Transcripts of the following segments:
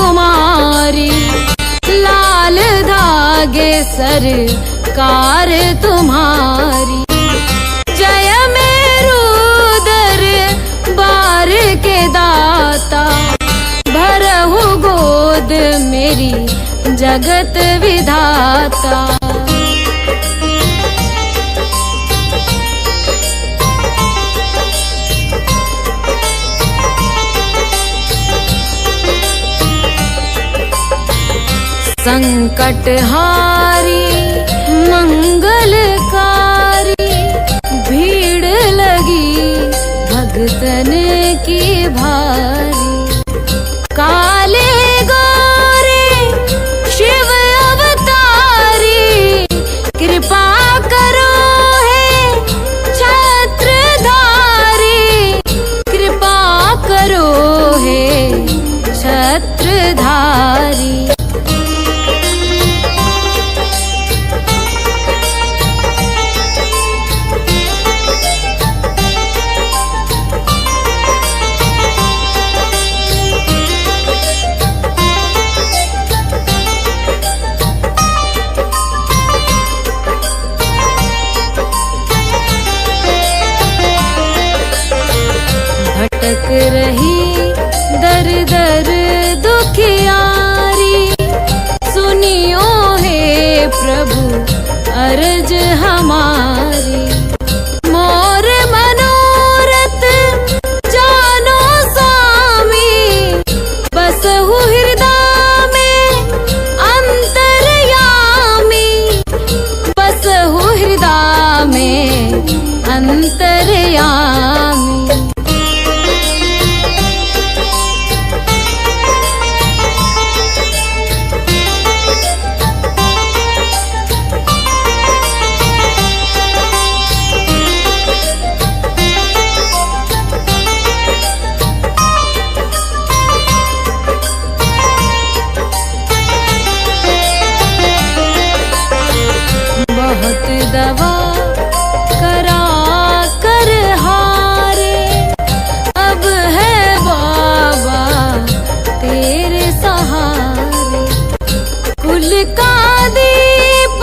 तुम्हारी, लाल धागे सरकार तुम्हारी। जय मेरू दरबार के दाता, भरहु गोद मेरी जगत विधाता। संकटहारी मंगलकारी, भीड़ लगी भगतन की भारी। काले गोरे शिव अवतारी, कृपा करो हे छत्रधारी, कृपा करो हे छत्रधारी। भटक रही दर दर दुखियारी, सुनियो हे प्रभु अर्ज हमारी। मोर मनोरथ जानो स्वामी, बसहु हृदय में अंतर्यामी, बसहु हृदय में अंतर्यामी। बहुत दवा करा कर हारे, अब है बाबा तेरे सहारे। कुल का दीप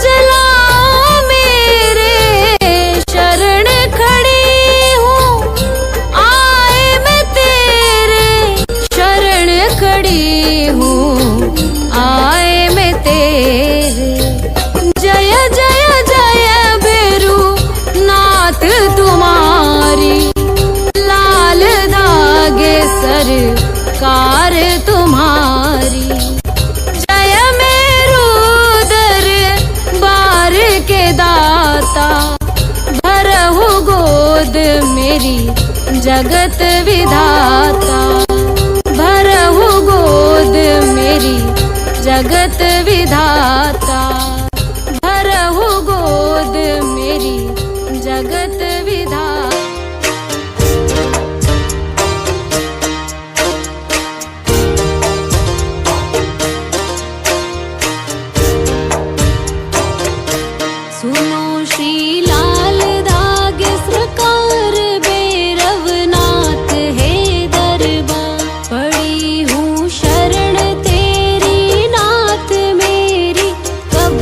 जलाओ मेरे, शरण खड़ी हूँ आए मैं तेरे, शरण खड़ी हूँ आए मैं तेरे। जय जय जय भैरू नाथ तुम्हारी, लाल धागे सरकार तुम्हारी। जय मेरू दरबार के दाता, भरहु गोद मेरी जगत विधाता, भरहु गोद मेरी जगत विधाता, भरहु गोद मेरी जगत विधाता। सुनो श्री लाल धागे सरकार, भैरवनाथ है दरबार। पड़ी हूँ शरण तेरी नाथ मेरी, कब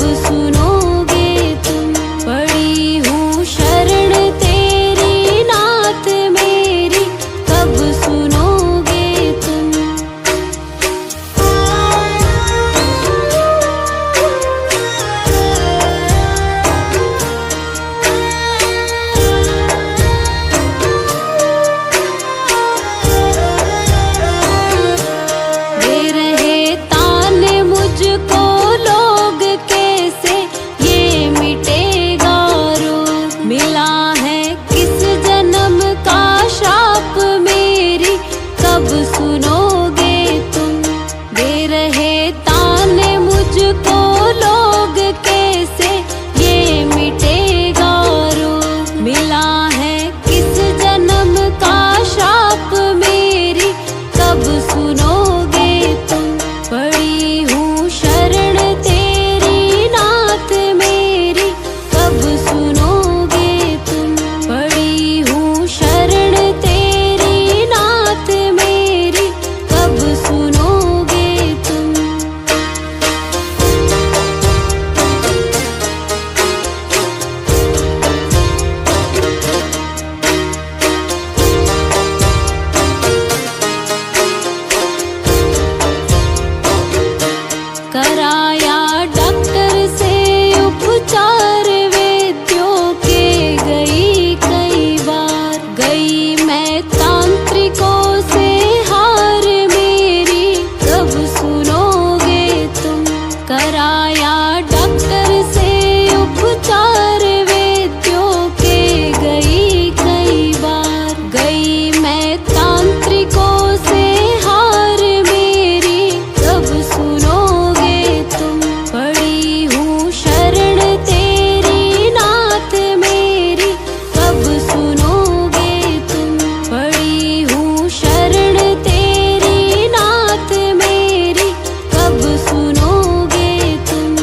तांत्रिकों से हार मेरी कब सुनोगे तुम। कराया डॉक्टर से उपचार वैद्यों के गई कई बार। गई मैं तांत्रिकों से हार मेरी कब सुनोगे तुम। पड़ी हूँ शरण तेरी नाथ मेरी कब सुनोगे तुम। पड़ी हूँ शरण तेरी नाथ मेरी कब सुनोगे तुम।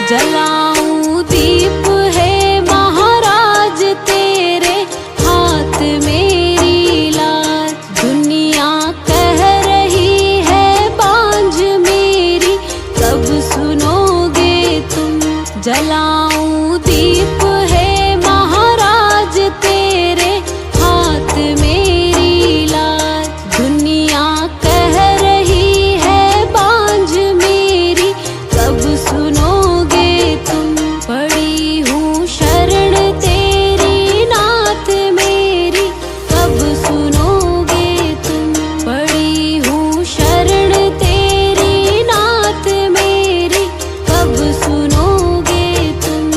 जलाऊं दीप है महाराज तेरे हाथ मेरी लाज। दुनिया कह रही है बांझ मेरी कब सुनोगे तुम। जलाऊं दीप है महाराज तेरे हाथ मेरी लाज। दुनिया कह रही है बांझ मेरी कब सुनोगे तुम। पड़ी हूँ शरण तेरी नाथ मेरी कब सुनोगे तुम। पड़ी हूँ शरण तेरी नाथ मेरी कब सुनोगे तुम।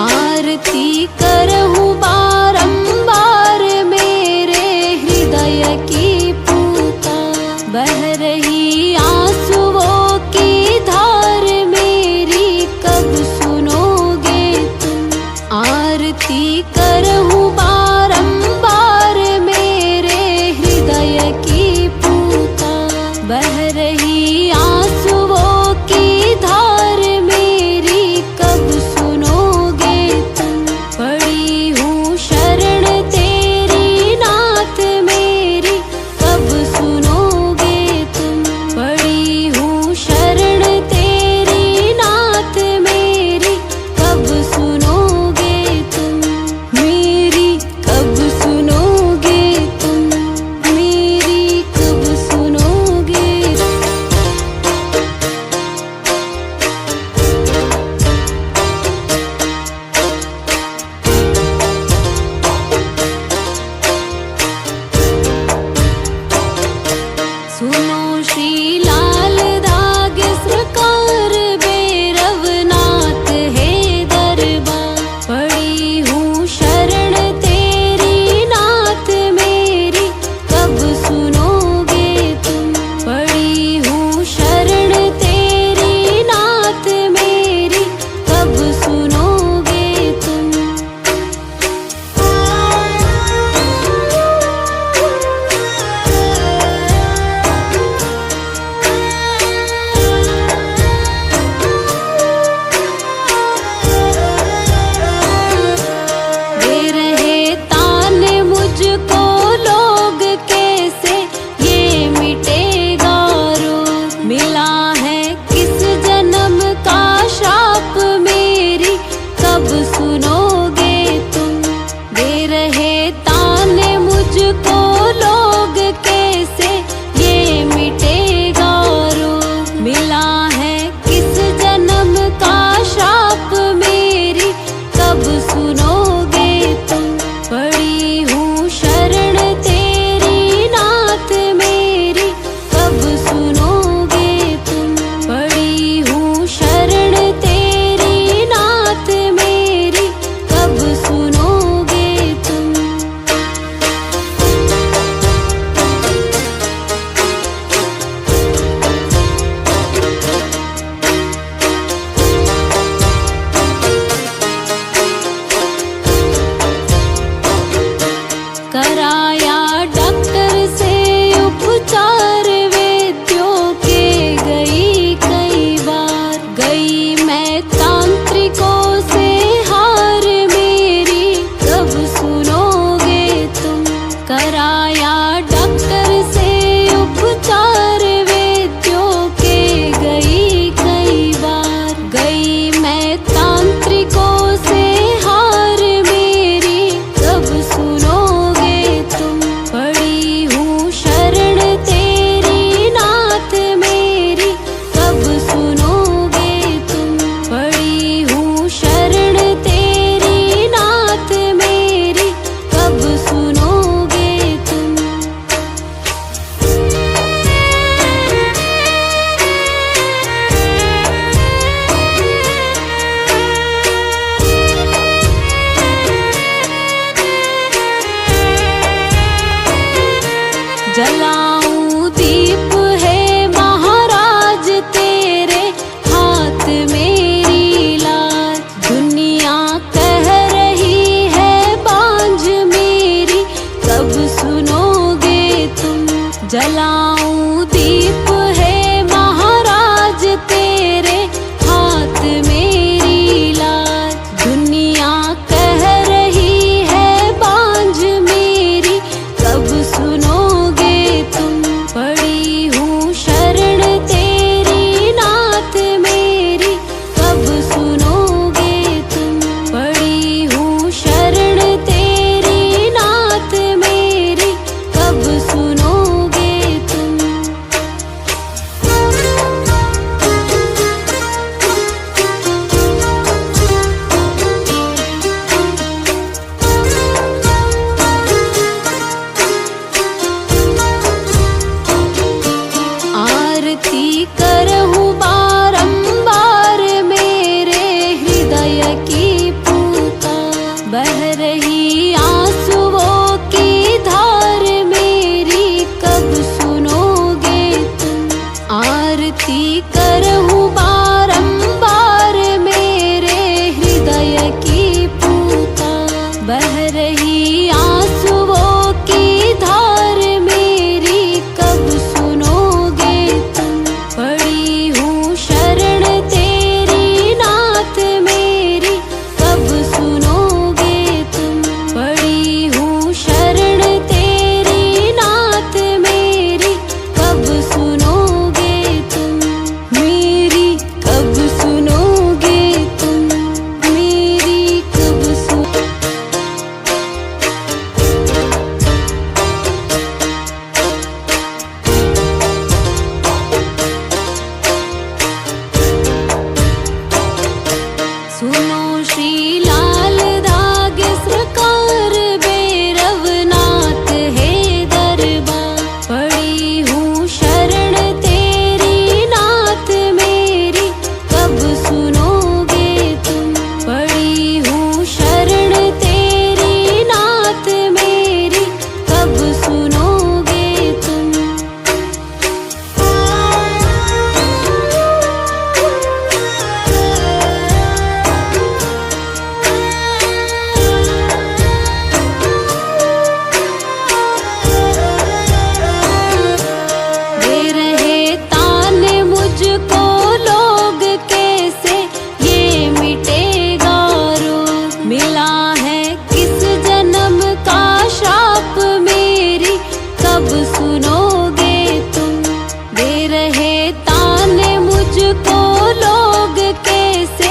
आरती करहूँ बारंबार मेरे हृदय की पूता। बह रही आंसुओं की धार मेरी कब सुनोगे तुम। आरती करहूँ बारंबार मेरे हृदय की पूता। बह रही आंसुओं की धार मेरी कब सुनोगे तुम। पड़ी हूँ शरण तेरी नाथ मेरी कब सुनोगे तुम। पड़ी हूँ शरण तेरी नाथ मेरी कब सुनोगे तुम। मेरी कब सुनोगे तुम। मेरी कब सुनोगे। सुनो श्री लाल धागे सरकार भैरवनाथ है दरबार। पड़ी हूँ शरण तेरी नाथ मेरी कब सुनोगे तुम। पड़ी हूँ शरण तेरी नाथ मेरी कब सुनोगे तुम। दे रहे ताने मुझको लोग कैसे ये मिटेगा रोग। मिला है किस जन्म का श्राप मेरी कब सुनोगे तुम। दे रहे ताने मुझको लोग कैसे ये मिटेगा रोग। मिला है किस जन्म का श्राप मेरी कब सुनोगे तुम। पड़ी हूँ शरण तेरी नाथ मेरी कब सुनोगे तुम। पड़ी हूँ शरण तेरी नाथ मेरी कब सुनोगे तुम। कराया डॉक्टर से उपचार वैद्यों के गई कई बार। गई मैं तांत्रिकों से हार मेरी कब सुनोगे तुम। कराया डॉक्टर से उपचार वैद्यों के गई कई बार, गई मैं तांत्रिकों से हार मेरी कब सुनोगे तुम। पड़ी हूँ शरण तेरी नाथ मेरी कब सुनोगे तुम। पड़ी हूँ शरण तेरी नाथ मेरी कब सुनोगे तुम। जलाऊं दीप है महाराज तेरे हाथ मेरी लाज। दुनिया कह रही है बांझ मेरी कब सुनोगे तुम। जलाऊं दीप है महाराज तेरे हाथ मेरी लाज। दुनिया कह रही है बांझ मेरी कब सुनोगे तुम। पड़ी हूँ शरण तेरी नाथ मेरी कब सुनोगे तुम। पड़ी हूँ शरण तेरी नाथ मेरी कब सुनोगे तुम। आरती करहूँ बारंबार मेरे हृदय की पुकार। बह रही आंसुओं की धार मेरी कब सुनोगे तुम। आरती करहूँ बारंबार मेरे हृदय की पुकार। बह रही आंसुओं की धार मेरी कब सुनोगे तुम। पड़ी हूँ शरण तेरी नाथ मेरी कब सुनोगे तुम। पड़ी हूँ शरण तेरी नाथ मेरी कब सुनोगे तुम। मेरी कब सुनोगे तुम। मेरी कब सुन। सुनो श्री लाल धागे सरकार भैरवनाथ है दरबार। पड़ी हूँ शरण तेरी नाथ मेरी कब सुनोगे तुम। पड़ी हूँ शरण तेरी नाथ मेरी कब सुनोगे तुम। दे रहे ताने मुझको लोग कैसे ये मिटेगा रोग। मिला है किस जन्म का श्राप मेरी कब सुनोगे तुम। दे रहे ताने मुझको लोग कैसे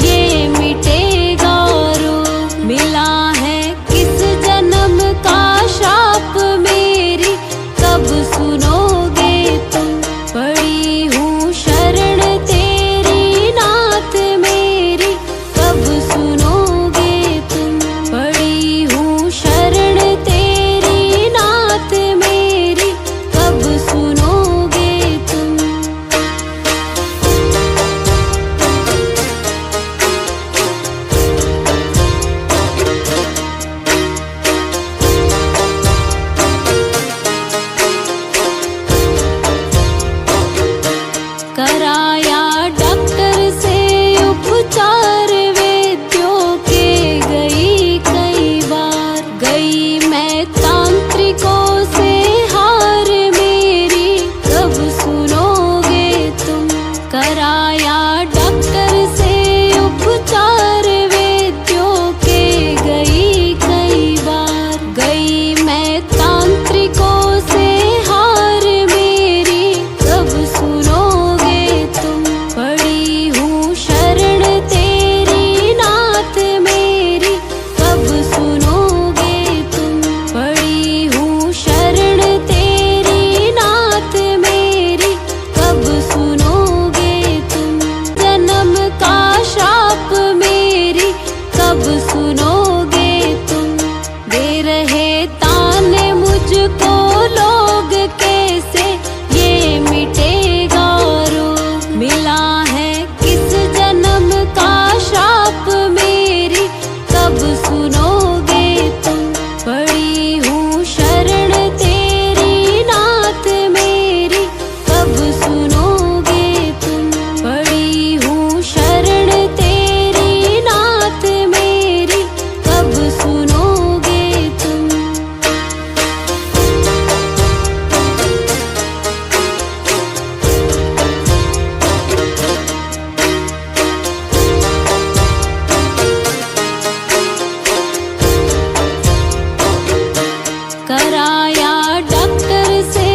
ये मिटेगा रोग। मिला है किस जन्म का श्राप मेरी कब सुनोगे तुम। पड़ी हूँ शरण तेरी नाथ मेरी कब सुनोगे तुम। पड़ी हूँ शरण तेरी नाथ मेरी कब सुनोगे तुम। कराया डॉक्टर से उपचार वैद्यों के गई कई बार, गई मैं तांत्रिकों से हार मेरी कब सुनोगे तुम। कराया डॉक्टर से उपचार वैद्यों के गई कई बार, गई मैं मुझको लोग कैसे ये मिटेगा रोग। मिला है किस जन्म का श्राप मेरी कब सुनोगे तुम। पड़ी हूँ शरण तेरी नाथ मेरी कब सुनोगे तुम। पड़ी हूँ शरण तेरी नाथ मेरी कब सुनोगे तुम। कराया डॉक्टर से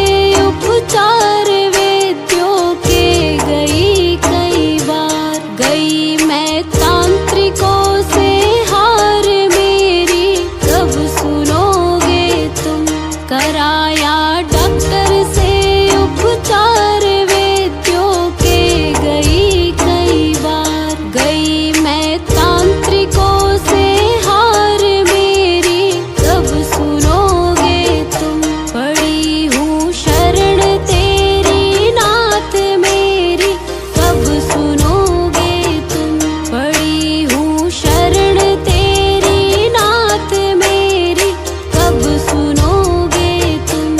उपचार वैद्यों के गई कई बार। गई मैं तांत्रिकों से हार मेरी कब सुनोगे तुम। कराया डॉक्टर से उपचार वैद्यों के गई कई बार। गई मैं तांत्रिकों से हार मेरी कब सुनोगे तुम। पड़ी हूँ शरण तेरी नाथ मेरी कब सुनोगे तुम। पड़ी हूँ शरण तेरी नाथ मेरी कब सुनोगे तुम।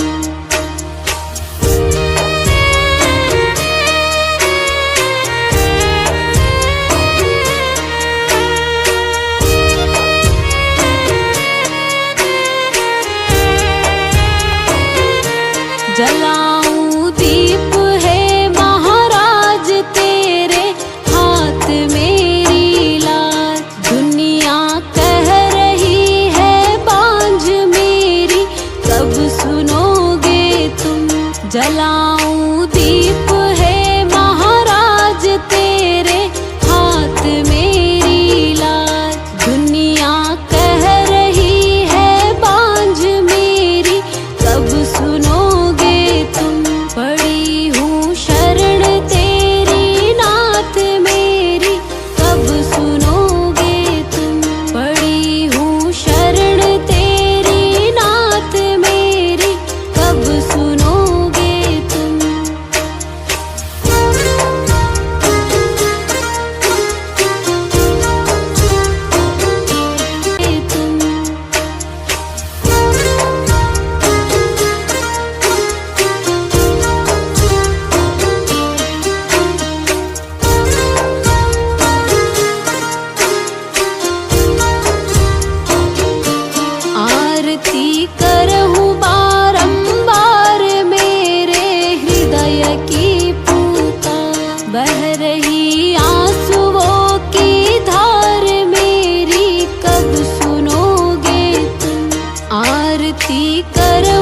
जलाऊं दीप है महाराज तेरे हाथ मेरी लाज। दुनिया कह रही है बांझ मेरी कब सुनोगे तुम। जलाऊं दीप है महाराज तेरे हाथ मेरी लाज। दुनिया कह रही है बांझ मेरी कब सुनोगे तुम। पड़ी हूँ शरण तेरी नाथ मेरी कब सुनोगे तुम। पड़ी हूँ शरण तेरी नाथ मेरी कब सुनोगे तुम। आरती करहूँ बारंबार मेरे हृदय की पुकार। बह रही आंसुओं की धार मेरी कब सुनोगे तुम। आरती करहूँ